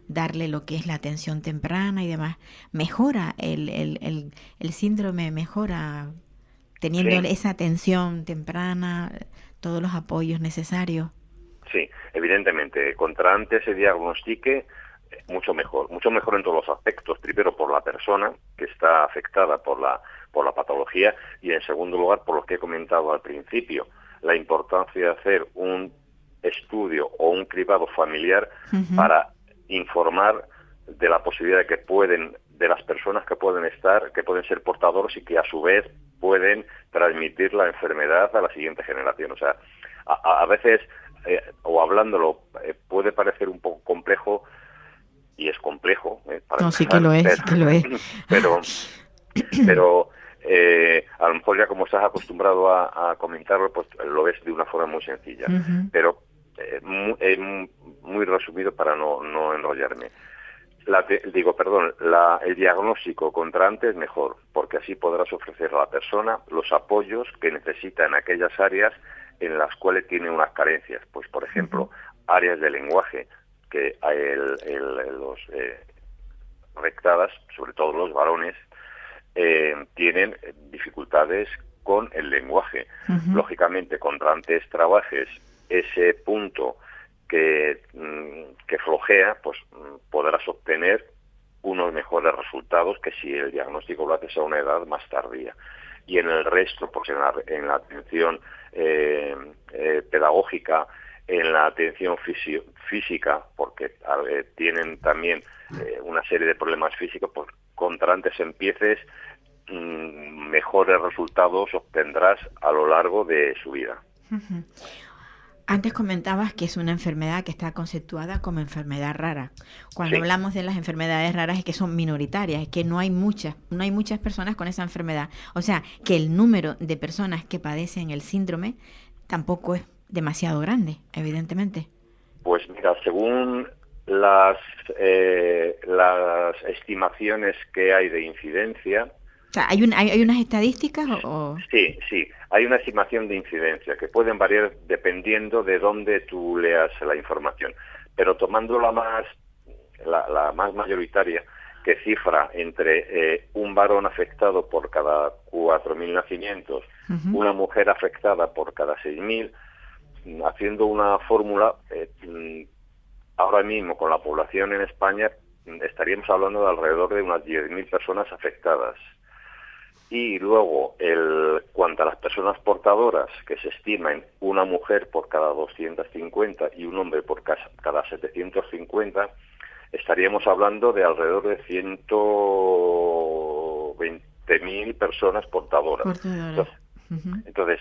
darle lo que es la atención temprana y demás. ¿Mejora el síndrome? ¿Mejora teniendo esa atención temprana, todos los apoyos necesarios? Sí, evidentemente. Contra antes se diagnostique, mucho mejor en todos los aspectos. Primero, por la persona que está afectada por la patología, y en segundo lugar, por lo que he comentado al principio, la importancia de hacer un estudio o un cribado familiar para informar de la posibilidad de las personas que pueden ser portadores y que a su vez pueden transmitir la enfermedad a la siguiente generación. O sea, a veces, o hablándolo, puede parecer un poco complejo, y es complejo. Sí que lo es. Pero a lo mejor ya como estás acostumbrado a comentarlo, pues lo ves de una forma muy sencilla. Pero muy resumido para no enrollarme. El diagnóstico contra antes mejor, porque así podrás ofrecer a la persona los apoyos que necesita en aquellas áreas en las cuales tiene unas carencias. Pues, por ejemplo, áreas de lenguaje, que los rectadas, sobre todo los varones, tienen dificultades con el lenguaje. Lógicamente, contra antes trabajes ese punto que flojea, pues podrás obtener unos mejores resultados que si el diagnóstico lo haces a una edad más tardía. Y en el resto, pues en la atención pedagógica, en la atención física, porque tienen también una serie de problemas físicos, pues contra antes empieces, mejores resultados obtendrás a lo largo de su vida. Antes comentabas que es una enfermedad que está conceptuada como enfermedad rara. Cuando hablamos de las enfermedades raras es que son minoritarias, es que no hay muchas personas con esa enfermedad. O sea, que el número de personas que padecen el síndrome tampoco es demasiado grande, evidentemente. Pues mira, según las estimaciones que hay de incidencia. O sea, ¿hay unas estadísticas o...? Sí, hay una estimación de incidencia que pueden variar dependiendo de dónde tú leas la información, pero tomando la más mayoritaria, que cifra entre un varón afectado por cada 4.000 nacimientos, una mujer afectada por cada 6.000, haciendo una fórmula, ahora mismo con la población en España estaríamos hablando de alrededor de unas 10.000 personas afectadas. Y luego, cuanto a las personas portadoras, que se estima en una mujer por cada 250 y un hombre por cada 750, estaríamos hablando de alrededor de 120.000 personas portadoras. Entonces,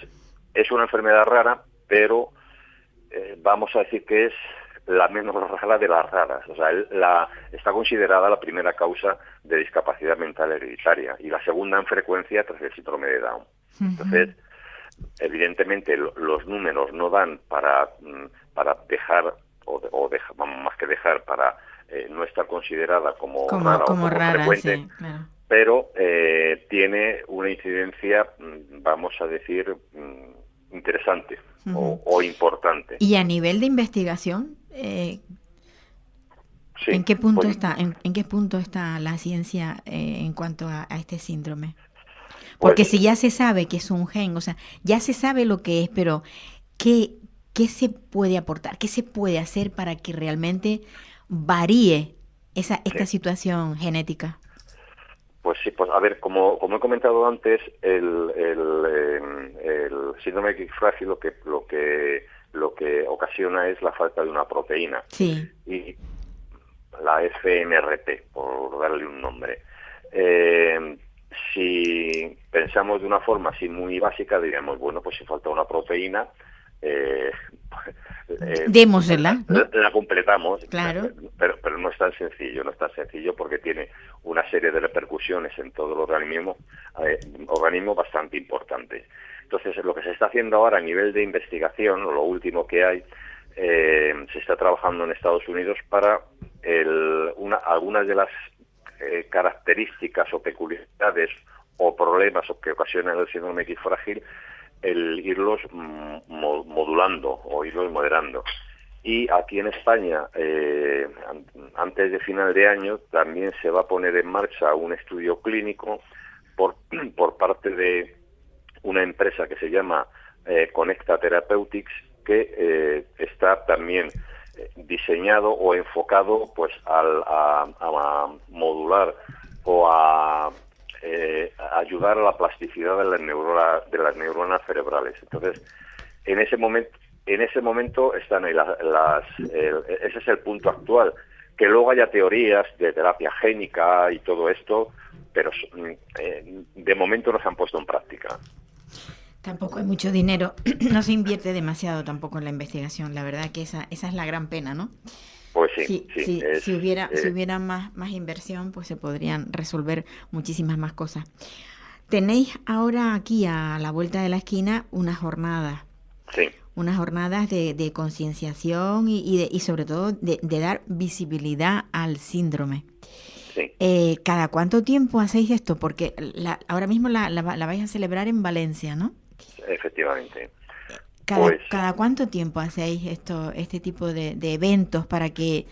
es una enfermedad rara, pero vamos a decir que es la menos rara de las raras. O sea, está considerada la primera causa de discapacidad mental hereditaria y la segunda en frecuencia tras el síndrome de Down. Entonces, evidentemente, los números no dan para dejar, más que dejar, para no estar considerada como rara o como frecuente, sí, claro. Pero tiene una incidencia, vamos a decir, interesante o importante. ¿Y a nivel de investigación? Sí, ¿En qué punto ¿En qué punto está la ciencia en cuanto a este síndrome? Porque si ya se sabe que es un gen, o sea, ya se sabe lo que es, pero ¿qué se puede aportar? ¿Qué se puede hacer para que realmente varíe esta situación genética? Pues sí, pues a ver, como he comentado antes, el síndrome X frágil lo que ocasiona es la falta de una proteína. Sí. Y la FNRP, por darle un nombre. Si pensamos de una forma así muy básica, diríamos, bueno, pues si falta una proteína, démosela, ¿no? La completamos, claro. pero no es tan sencillo, porque tiene una serie de repercusiones en todo el organismo bastante importantes. Entonces, lo que se está haciendo ahora a nivel de investigación, o lo último que hay, se está trabajando en Estados Unidos para algunas de las características o peculiaridades o problemas que ocasionan el síndrome X frágil, el irlos modulando o irlos moderando. Y aquí en España, antes de final de año, también se va a poner en marcha un estudio clínico por parte de una empresa que se llama Conecta Therapeutics, que está también diseñado o enfocado pues a modular o a ayudar a la plasticidad de las neuronas cerebrales. Entonces, en ese momento están ahí ese es el punto actual. Que luego haya teorías de terapia génica y todo esto, pero de momento no se han puesto en práctica. Tampoco hay mucho dinero, no se invierte demasiado tampoco en la investigación, la verdad que esa es la gran pena, ¿no? Pues sí. Si hubiera más inversión, pues se podrían resolver muchísimas más cosas. Tenéis ahora aquí a la vuelta de la esquina unas jornadas. Sí. Unas jornadas de concienciación y sobre todo de dar visibilidad al síndrome. Sí. ¿Cada cuánto tiempo hacéis esto? Porque ahora mismo la vais a celebrar en Valencia, ¿no? Efectivamente. ¿Cada cuánto tiempo hacéis este tipo de eventos para que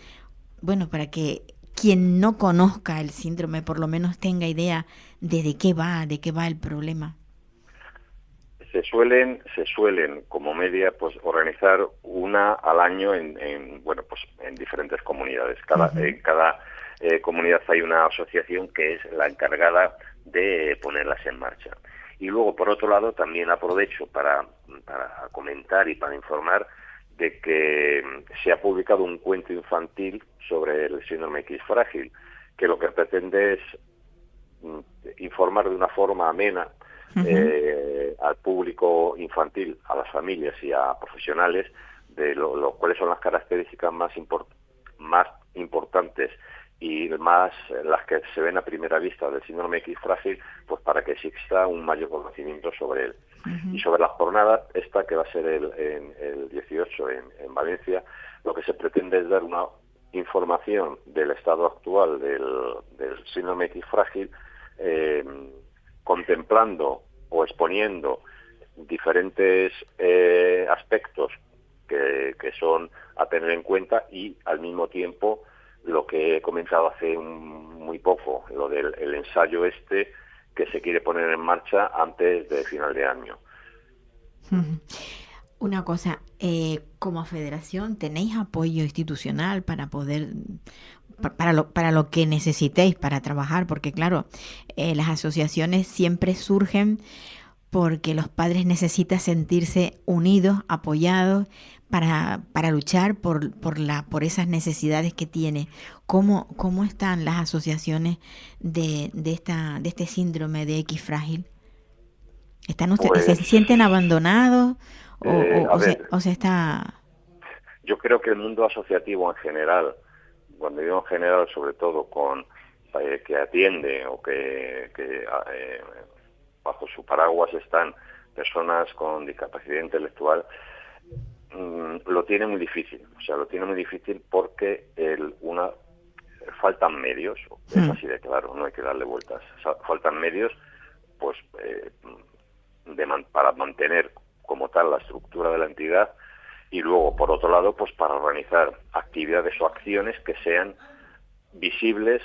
quien no conozca el síndrome por lo menos tenga idea de qué va el problema? Se suelen como media pues organizar una al año en diferentes comunidades. En cada comunidad hay una asociación que es la encargada de ponerlas en marcha. Y luego, por otro lado, también aprovecho para comentar y para informar de que se ha publicado un cuento infantil sobre el síndrome X frágil, que lo que pretende es informar de una forma amena al público infantil, a las familias y a profesionales de cuáles son las características más importantes y más las que se ven a primera vista del síndrome X frágil, pues para que exista un mayor conocimiento sobre él. Y sobre la jornada esta que va a ser el 18 en Valencia, lo que se pretende es dar información del estado actual del síndrome X frágil, contemplando o exponiendo diferentes aspectos que son a tener en cuenta, y al mismo tiempo lo que he comentado hace muy poco, lo del el ensayo que se quiere poner en marcha antes de final de año. Una cosa, como federación, ¿tenéis apoyo institucional para poder, para lo que necesitéis para trabajar? Porque claro, las asociaciones siempre surgen porque los padres necesitan sentirse unidos, apoyados para luchar por esas necesidades que tiene. ¿Cómo están las asociaciones de este síndrome de X frágil? ¿Se sienten abandonados o se está...? Yo creo que el mundo asociativo en general, cuando digo en general, sobre todo con que atiende o que bajo su paraguas están personas con discapacidad intelectual, lo tiene muy difícil. O sea, lo tiene muy difícil porque faltan medios, es así de claro, no hay que darle vueltas. Faltan medios, pues, para mantener como tal la estructura de la entidad, y luego, por otro lado, pues para organizar actividades o acciones que sean visibles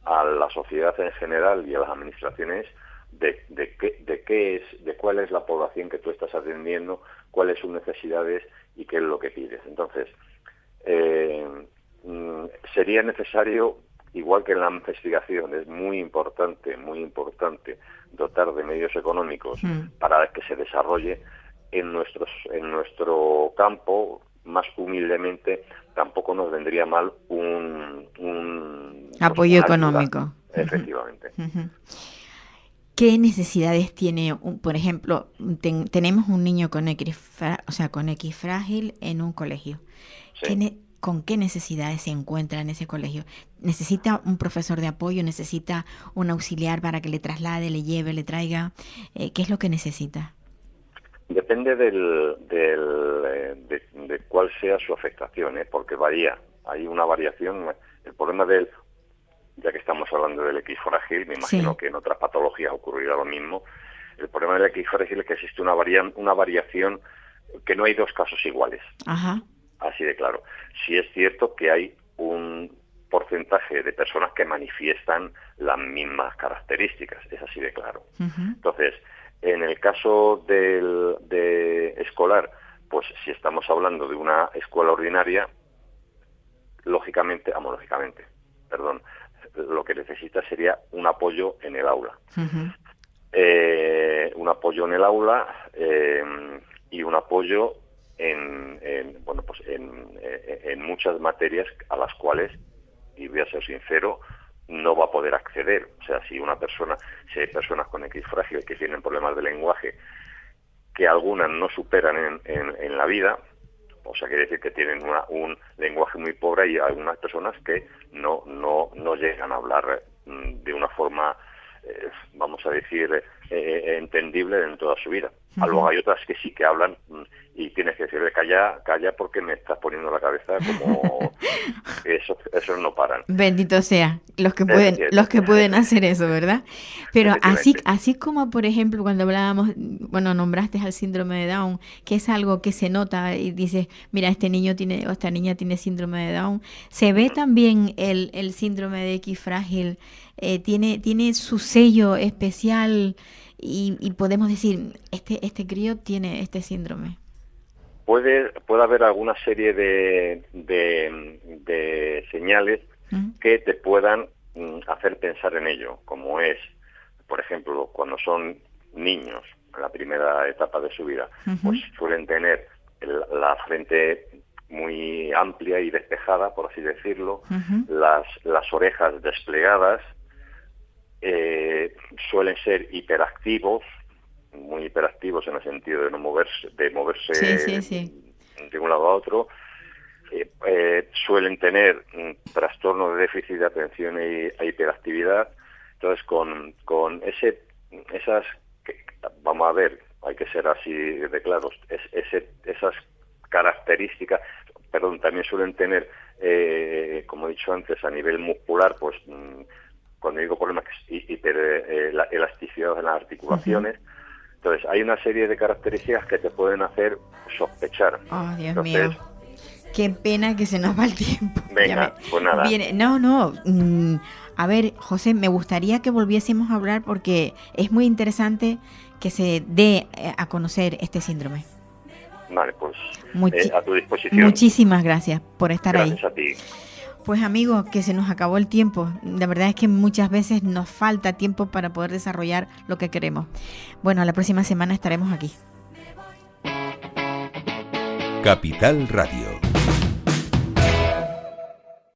a la sociedad en general y a las administraciones de cuál es la población que tú estás atendiendo, cuáles son sus necesidades y qué es lo que pides. Entonces, sería necesario, igual que en la investigación, es muy importante dotar de medios económicos para que se desarrolle en nuestro campo. Más humildemente, tampoco nos vendría mal un apoyo económico. Efectivamente. ¿Qué necesidades tiene, por ejemplo, tenemos un niño con X frágil en un colegio? Sí. ¿Con qué necesidades se encuentra en ese colegio? ¿Necesita un profesor de apoyo? ¿Necesita un auxiliar para que le traslade, le lleve, le traiga? ¿Qué es lo que necesita? Depende de cuál sea su afectación, porque varía. Hay una variación. El problema ya que estamos hablando del X frágil, me imagino que en otras patologías ocurrirá lo mismo. El problema del X frágil es que existe una variación, que no hay dos casos iguales. Ajá. Así de claro. Sí es cierto que hay un porcentaje de personas que manifiestan las mismas características, es así de claro. Entonces, en el caso de escolar, pues si estamos hablando de una escuela ordinaria, lógicamente, lo que necesita sería un apoyo en el aula. Un apoyo en el aula y un apoyo en muchas materias a las cuales, y voy a ser sincero, no va a poder acceder. O sea, si hay personas con X frágil que tienen problemas de lenguaje que algunas no superan en la vida, o sea, quiere decir que tienen un lenguaje muy pobre, y hay algunas personas que no llegan a hablar de una forma, vamos a decir, entendible en toda su vida. Luego hay otras que sí que hablan y tienes que decirle calla porque me estás poniendo la cabeza como eso no paran. Bendito sea los que pueden hacer eso, ¿verdad? Pero así como, por ejemplo, cuando hablábamos, nombraste al síndrome de Down, que es algo que se nota y dices, mira, este niño tiene o esta niña tiene síndrome de Down. Se ve también el síndrome de X frágil, tiene su sello especial. Y podemos decir, este crío tiene este síndrome. Puede haber alguna serie de señales que te puedan hacer pensar en ello, como es, por ejemplo, cuando son niños, en la primera etapa de su vida, pues suelen tener la frente muy amplia y despejada, por así decirlo, las orejas desplegadas, suelen ser hiperactivos, muy hiperactivos en el sentido de moverse de un lado a otro. Suelen tener trastornos de déficit de atención e hiperactividad. Entonces, con esas, vamos a ver, hay que ser así de claros, esas características, también suelen tener como he dicho antes, a nivel muscular, pues cuando digo problemas, hiperelasticidad en las articulaciones. Entonces, hay una serie de características que te pueden hacer sospechar. Oh, Dios mío. Qué pena que se nos va el tiempo. Venga, pues nada. A ver, José, me gustaría que volviésemos a hablar porque es muy interesante que se dé a conocer este síndrome. Vale, pues a tu disposición. Muchísimas gracias por estar ahí. Gracias a ti. Pues amigos, que se nos acabó el tiempo. La verdad es que muchas veces nos falta tiempo para poder desarrollar lo que queremos. Bueno, la próxima semana estaremos aquí. Capital Radio.